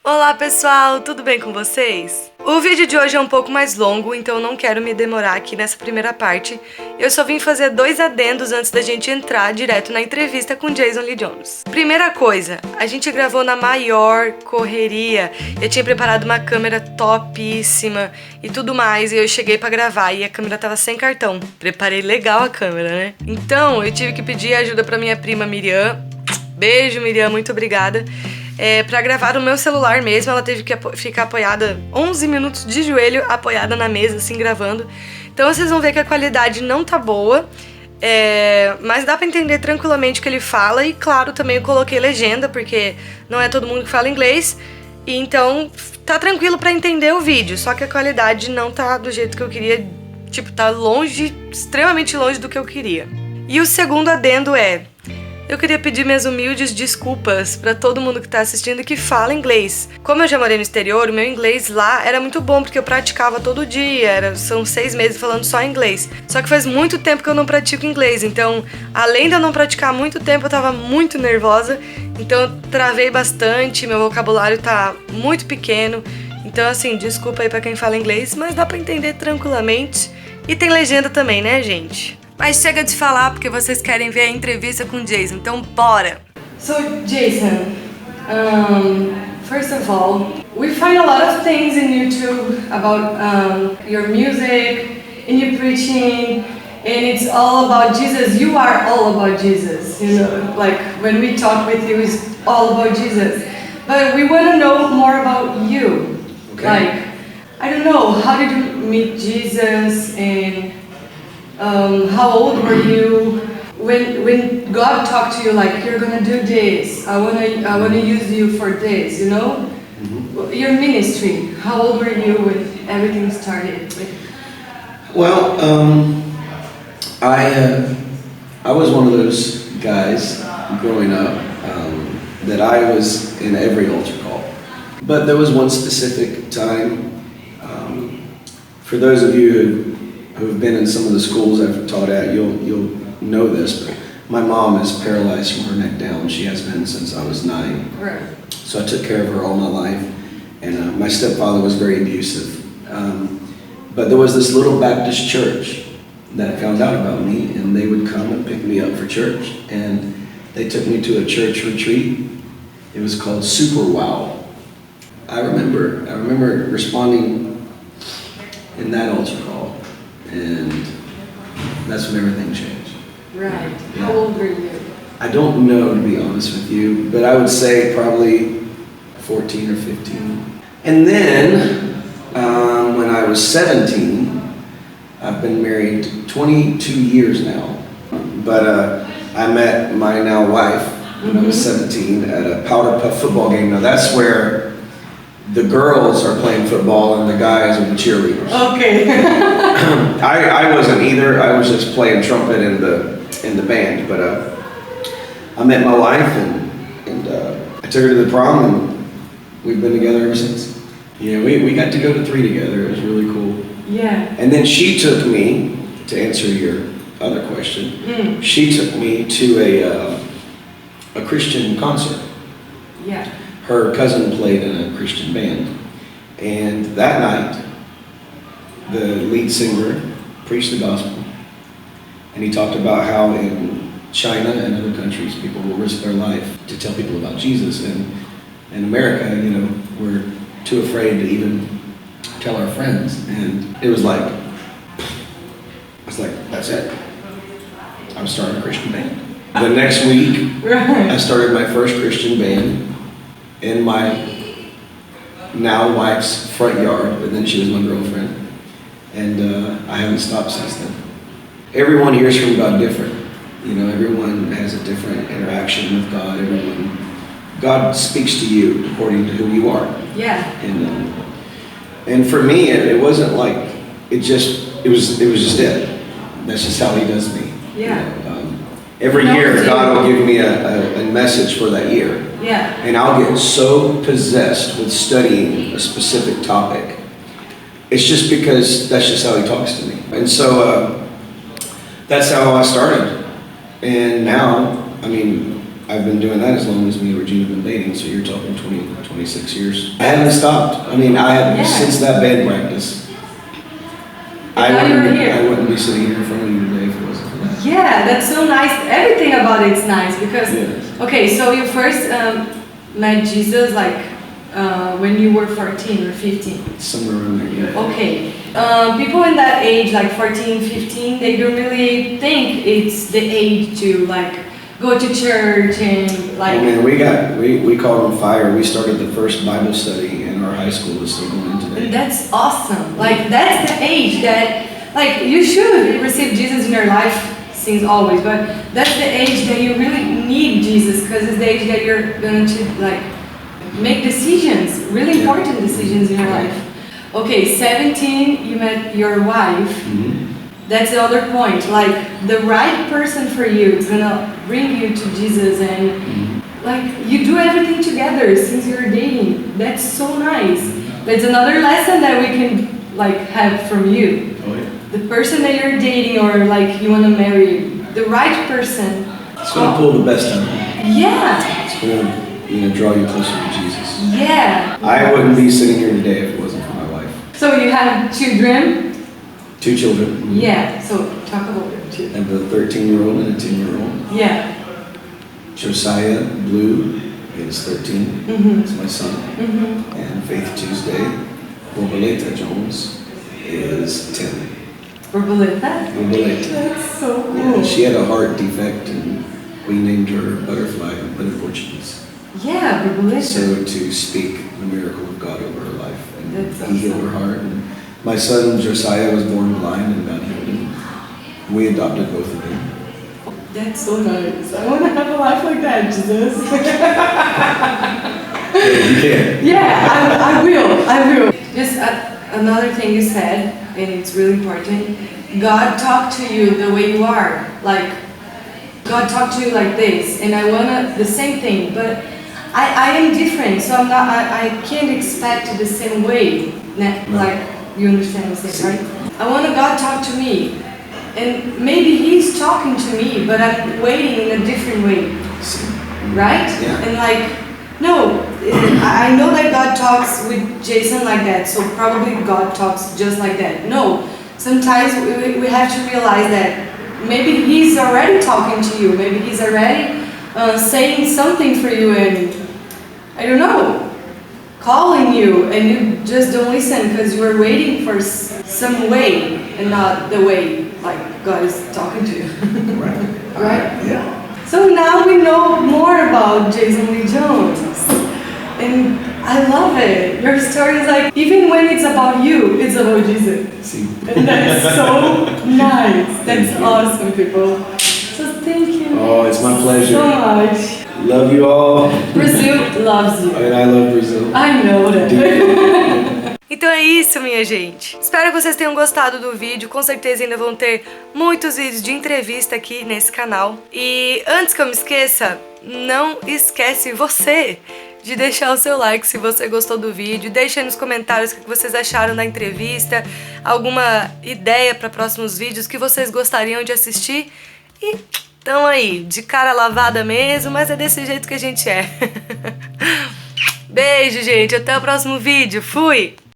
Olá pessoal, tudo bem com vocês? O vídeo de hoje é um pouco mais longo, então eu não quero me demorar aqui nessa primeira parte. Eu só vim fazer 2 adendos antes da gente entrar direto na entrevista com Jason Lee Jones. Primeira coisa, a gente gravou na maior correria. Eu tinha preparado uma câmera topíssima e tudo mais, e eu cheguei pra gravar e a câmera tava sem cartão. Preparei legal a câmera, né? Então eu tive que pedir ajuda pra minha prima Miriam. Beijo, Miriam, muito obrigada. Pra gravar no meu celular mesmo, ela teve que ficar apoiada 11 minutos de joelho, apoiada na mesa, assim, gravando. Então vocês vão ver que a qualidade não tá boa, mas dá pra entender tranquilamente o que ele fala. E claro, também eu coloquei legenda, porque não é todo mundo que fala inglês. E então tá tranquilo pra entender o vídeo, só que a qualidade não tá do jeito que eu queria. Tipo, tá longe, extremamente longe do que eu queria. E o segundo adendo eu queria pedir minhas humildes desculpas pra todo mundo que tá assistindo e que fala inglês. Como eu já morei no exterior, o meu inglês lá era muito bom, porque eu praticava todo dia, são 6 meses falando só inglês. Só que faz muito tempo que eu não pratico inglês, então, além de eu não praticar há muito tempo, eu tava muito nervosa, então eu travei bastante, meu vocabulário tá muito pequeno. Então, assim, desculpa aí pra quem fala inglês, mas dá pra entender tranquilamente. E tem legenda também, né, gente? Mas chega de falar, porque vocês querem ver a entrevista com o Jason, então bora! So, Jason, first of all, we find a lot of things in YouTube about your music, in your preaching, and it's all about Jesus. You are all about Jesus, you know, like when we talk with you, it's all about Jesus. But we want to know more about you. Okay. Like, I don't know, how did you meet Jesus, and how old were you when God talked to you, like, you're gonna do this, I wanna use you for this, you know? Mm-hmm. Your ministry, how old were you when everything started? Well, I was one of those guys growing up that I was in every altar call. But there was one specific time, for those of you who have been in some of the schools I've taught at, you'll know this, but my mom is paralyzed from her neck down. She has been since I was 9. Right. So I took care of her all my life, and my stepfather was very abusive. But there was this little Baptist church that found out about me, and they would come and pick me up for church, and they took me to a church retreat. It was called Super Wow. I remember responding in that altar call, and that's when everything changed. Right. Yeah. How old were you? I don't know, to be honest with you, but I would say probably 14 or 15. And then, when I was 17, I've been married 22 years now, but I met my now wife when I was 17 at a Powder Puff football game. Now that's where the girls are playing football and the guys are the cheerleaders. Okay. I wasn't either. I was just playing trumpet in the band. But I met my wife, and I took her to the prom, and we've been together ever since. Yeah, we got to go to 3 together. It was really cool. Yeah. And then she took me, to answer your other question, she took me to a Christian concert. Yeah. Her cousin played in a Christian band, and that night, the lead singer preached the gospel, and he talked about how in China and other countries, people will risk their life to tell people about Jesus, and in America, you know, we're too afraid to even tell our friends. And it was like, that's it. I'm starting a Christian band. The next week, I started my first Christian band in my now wife's front yard, but then she was my girlfriend, and I haven't stopped since then. Everyone hears from God different. You know, everyone has a different interaction with God. God speaks to you according to who you are. Yeah. And for me, it wasn't like it was just it. That's just how He does me. Yeah. You know, every year, God will give me a message for that year. Yeah. And I'll get so possessed with studying a specific topic. It's just because that's just how He talks to me. And so that's how I started. And now, I mean, I've been doing that as long as me and Regina have been dating, so you're talking 20, 26 years. I haven't stopped. I mean, since that band practice. I wouldn't be sitting here in front of you today if it wasn't for that. Yeah, that's so nice. Everything about it's nice because, okay, so you first met Jesus like when you were 14 or 15? Somewhere around there, yeah. Okay. People in that age, like 14, 15, they don't really think it's the age to like go to church and like... Oh man, we called on fire. We started the first Bible study in our high school that's still going today. And that's awesome. Like that's the age that, like you should receive Jesus in your life since always, but that's the age that you really need Jesus because it's the age that you're going to like make decisions, really important decisions in your life. Okay, 17, you met your wife. Mm-hmm. That's the other point. Like the right person for you is gonna bring you to Jesus, and like you do everything together since you're dating. That's so nice. That's another lesson that we can like have from you. Oh, yeah. The person that you're dating or like you wanna marry, the right person. It's gonna pull the best out of you. Yeah. It's gonna draw you closer to Jesus. Yeah. I wouldn't be sitting here today if it wasn't for my wife. So you have children? 2 children. Yeah, so talk about your children. I have a 13-year-old and a 10-year-old. Yeah. Josiah Blue is 13. Mm-hmm. That's my son. Mm-hmm. And Faith Tuesday, Borboleta Jones is 10. Borboleta? Borboleta. That's so cool. Yeah, she had a heart defect and we named her Butterfly, but in Portuguese. Yeah, Borboleta. So to speak the miracle of God over her life. And That's he awesome. healed her heart. And my son Josiah was born blind and God healed him. We adopted both of them. That's so nice. I want to have a life like that, Jesus. You can. Yeah, I will. Just another thing you said, and it's really important. God talked to you the way you are. Like, God talked to you like this, and I want the same thing, but I am different, so I can't expect the same way. Like, you understand what I'm saying, right? I want God talk to me, and maybe He's talking to me, but I'm waiting in a different way, right? Yeah. And like, no, I know that God talks with Jason like that, so probably God talks just like that. No, sometimes we have to realize that maybe He's already talking to you, maybe He's already saying something for you, and I don't know, calling you, and you just don't listen because you are waiting for some way and not the way like God is talking to you. Right. Right? Yeah. So now we know more about Jason Lee Jones, and I love it. Your story is like, even when it's about you, it's about Jesus. See? And that's so nice. That's awesome, people. So thank you. Oh, it's my pleasure. So much. Love you all. Brazil loves you. And I love Brazil. I know that. Então é isso, minha gente. Espero que vocês tenham gostado do vídeo. Com certeza ainda vão ter muitos vídeos de entrevista aqui nesse canal. E antes que eu me esqueça, não esquece você de deixar o seu like se você gostou do vídeo. Deixa aí nos comentários o que vocês acharam da entrevista, alguma ideia para próximos vídeos que vocês gostariam de assistir. E tamo aí, de cara lavada mesmo, mas é desse jeito que a gente é. Beijo, gente. Até o próximo vídeo. Fui!